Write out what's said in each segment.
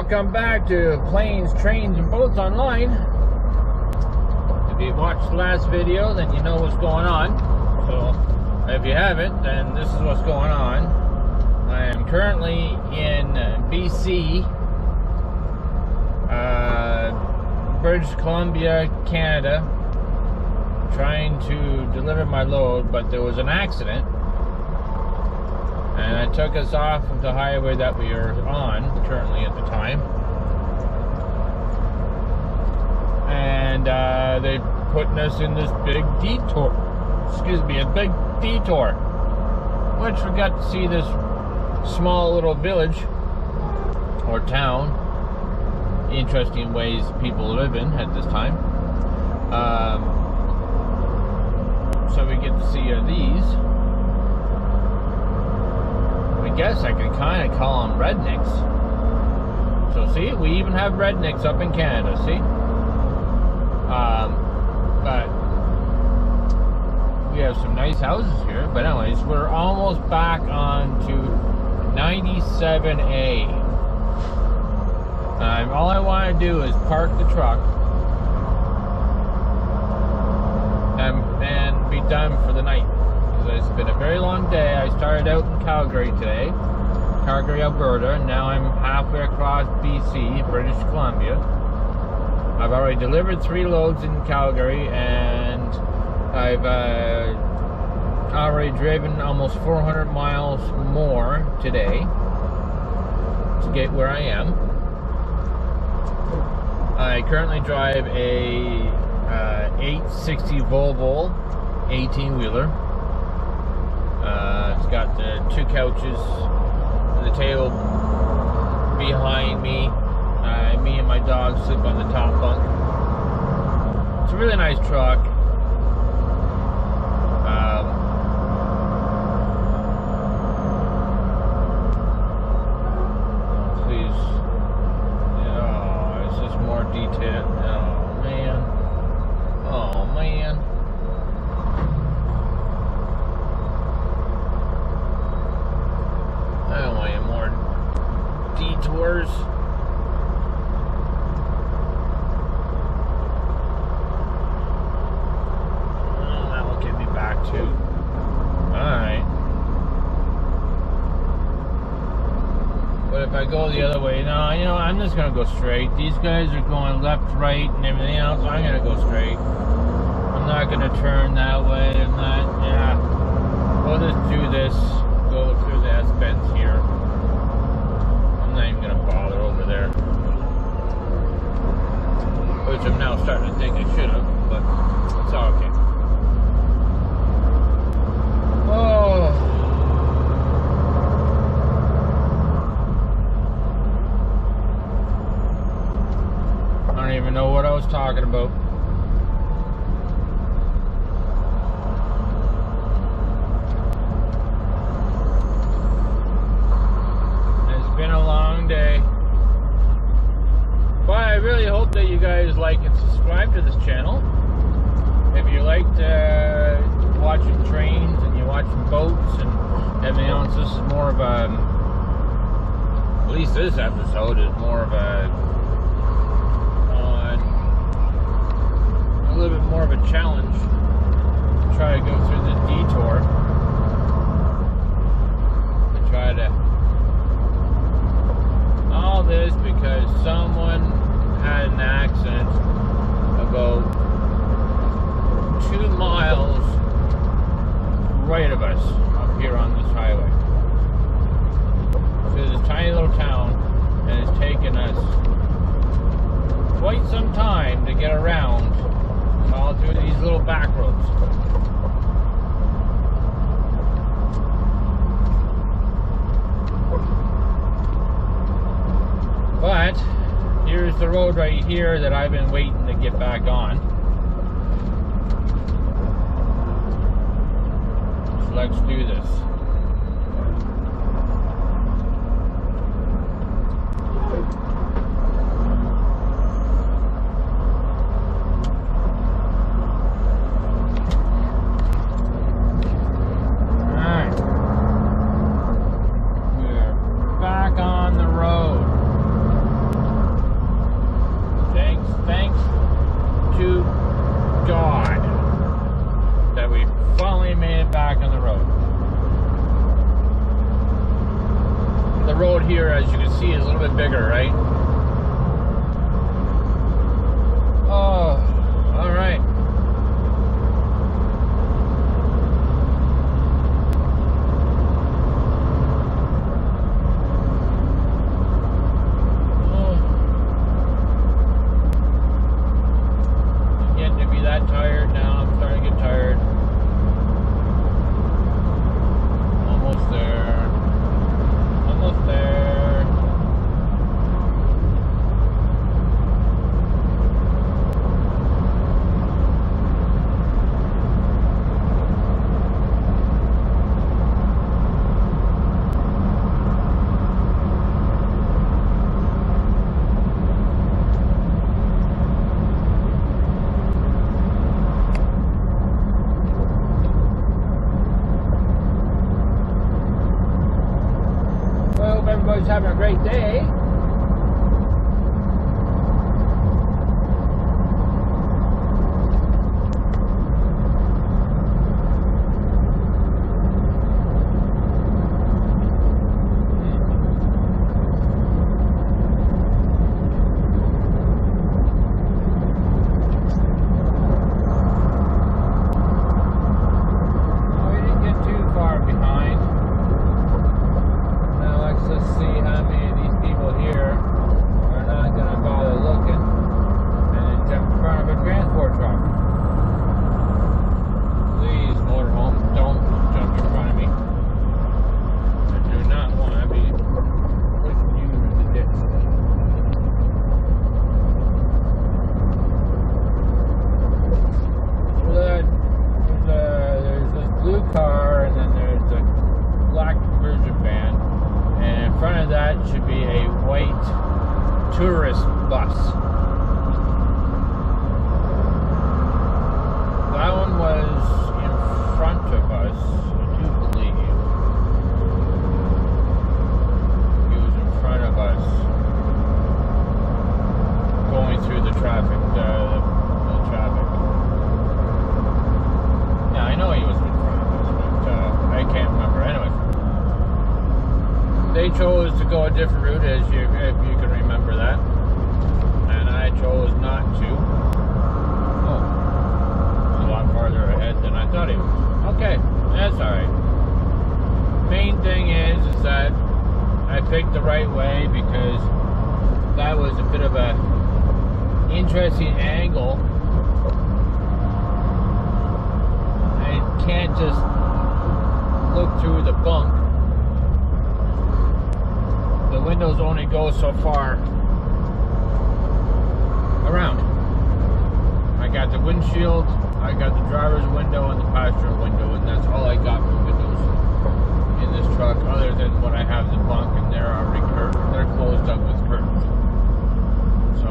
Welcome back to Planes, Trains, and Boats Online. If you watched the last video, then you know what's going on. So, if you haven't, then this is what's going on. I am currently in BC, British Columbia, Canada, trying to deliver my load, but there was an accident. And I took us off of the highway that we are on currently at the time. And they putting us in this big detour. Excuse me, a big detour. Which we got to see this small little village or town. Interesting ways people live in at this time. So we get to see these. I guess I could kind of call them rednecks. So see, we even have rednecks up in Canada, see? But we have some nice houses here. But anyways, we're almost back on to 97A. All I want to do is park the truck and be done for the night. It's been a very long day. I started out in Calgary today, Calgary, Alberta, and now I'm halfway across BC, British Columbia. I've already delivered 3 loads in Calgary, and I've already driven almost 400 miles more today to get where I am. I currently drive a 860 Volvo 18-wheeler. It's got the 2 couches, the table behind me. Me and my dog sleep on the top bunk. It's a really nice truck. Please. Oh, it's just more detail. Oh, man. Oh, man. I don't want any more detours. Oh, that will get me back to. Alright. But if I go the other way, no, you know, I'm just gonna go straight. These guys are going left, right, and everything else. I'm gonna go straight. I'm not gonna turn that way. I'm not, yeah. We'll just do this. Go through the S-bends here. I'm not even going to bother over there. Which I'm now starting to think I should have, but it's all okay. Oh. I don't even know what I was talking about. That you guys like and subscribe to this channel. If you like watching trains and you're watching boats and everything else, this is more of a, at least this episode is more of a little bit more of a challenge to try to go through the detour and try to all this because someone had an accident about 2 miles right of us up here on this highway. So this tiny little town, and it's taken us quite some time to get around all through these little back roads. But here's the road right here that I've been waiting to get back on. So let's do this. Alright. We're back on the road. finally made it back on the road. The road here, as you can see, is a little bit bigger, right? Oh, all right. Tired now. I'm starting to get tired. Almost there. Almost there. Everybody's having a great day. Should be a white tourist bus. That one was in front of us, I do believe. He was in front of us, going through the traffic. The traffic. Yeah, I know he was in front of us, but I can't remember. Anyways. They chose to go a different route, if you can remember that, and I chose not to. Oh, it's a lot farther ahead than I thought he was. Okay, that's all right. Main thing is that I picked the right way because that was a bit of a interesting angle. I can't just look through the bunk. The windows only go so far around. I got the windshield, I got the driver's window and the passenger window, and that's all I got for windows in this truck, other than what I have in the bunk, and they're already they're closed up with curtains. So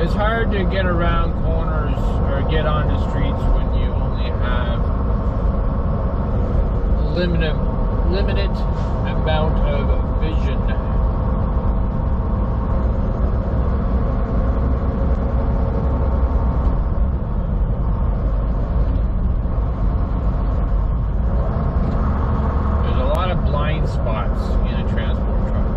it's hard to get around corners or get onto streets when you only have limited amount of vision. There's a lot of blind spots in a transport truck.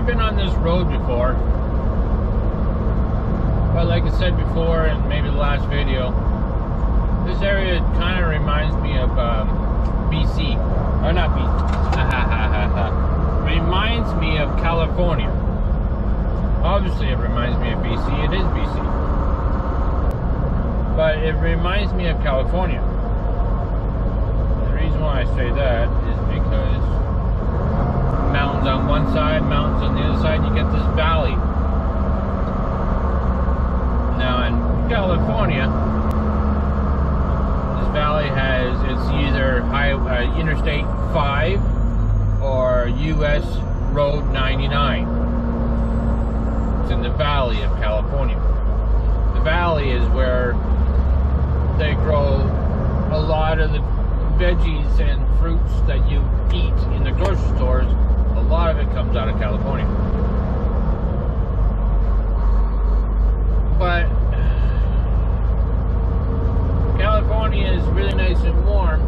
Been on this road before, but like I said before, and maybe the last video, this Or not BC. Reminds me of California. Obviously, it reminds me of BC. It is BC. But it reminds me of California. The reason why I say that is because mountains on one side, mountains on the other side, you get this valley. Now in California, this valley has, it's either Interstate 5 or US Road 99. It's in the valley of California. The valley is where they grow a lot of the veggies and fruits that you eat in the grocery stores. A lot of it comes out of California. But California is really nice and warm.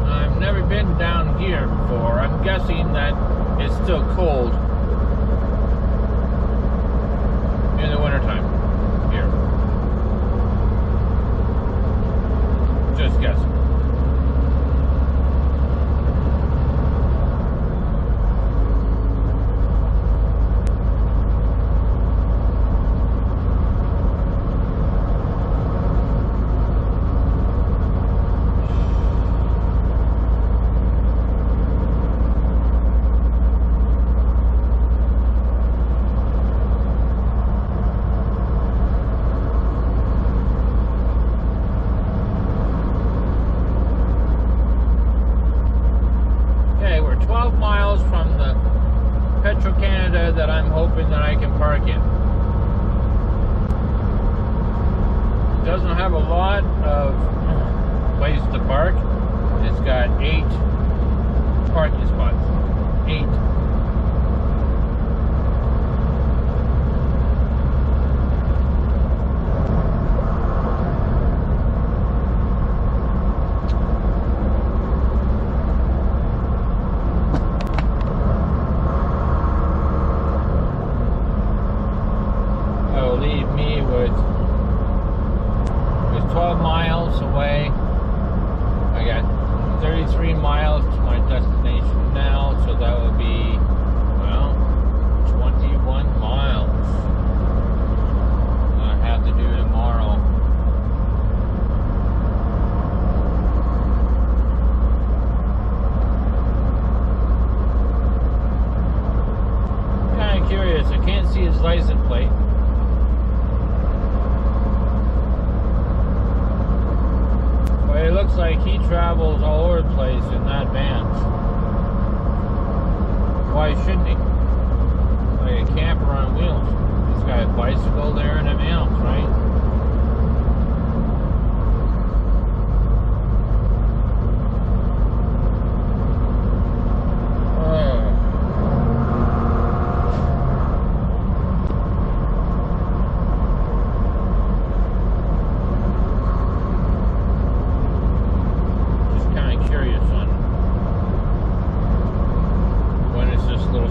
I've never been down here before. I'm guessing that it's still cold in the wintertime here. Just guessing. That I'm hoping that I can park in. It doesn't have a lot of place to park. It's got 8 parking spots. 8. It's 12 miles away. I got 33 miles to my destination now, so that would be, well, 21 miles I have to do tomorrow. Kind of curious. I can't see his license plate. It looks like he travels all over the place in that van. Why shouldn't he? Like a camper on wheels. He's got a bicycle there and everything else, right?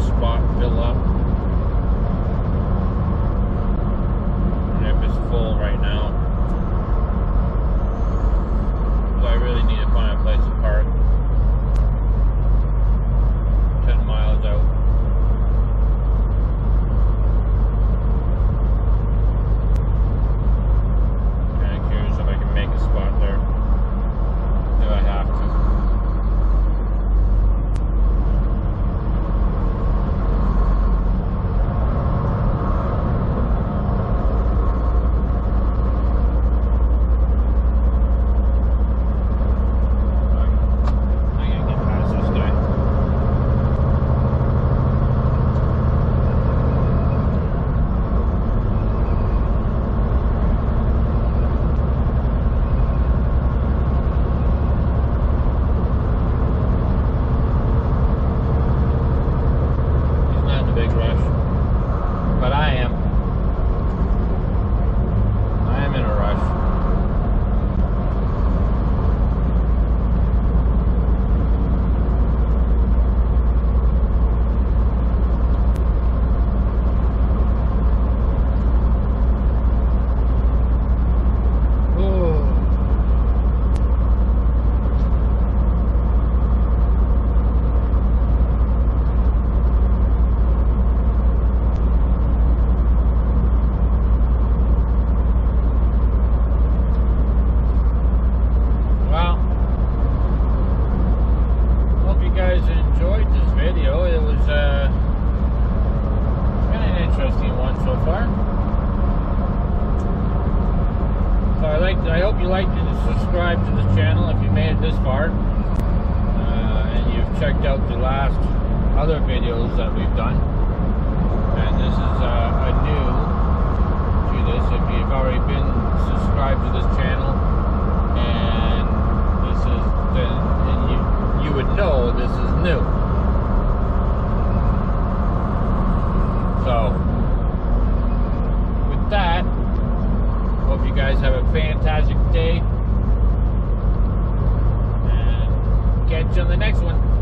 Spot fill up, and if it's full I hope you liked and subscribe to this channel if you made it this far, and you've checked out the last other videos that we've done. And this is a new to this. If you've already been subscribed to this channel, and this is then you would know this is new. So with that, hope you guys have a fantastic day, and catch you on the next one.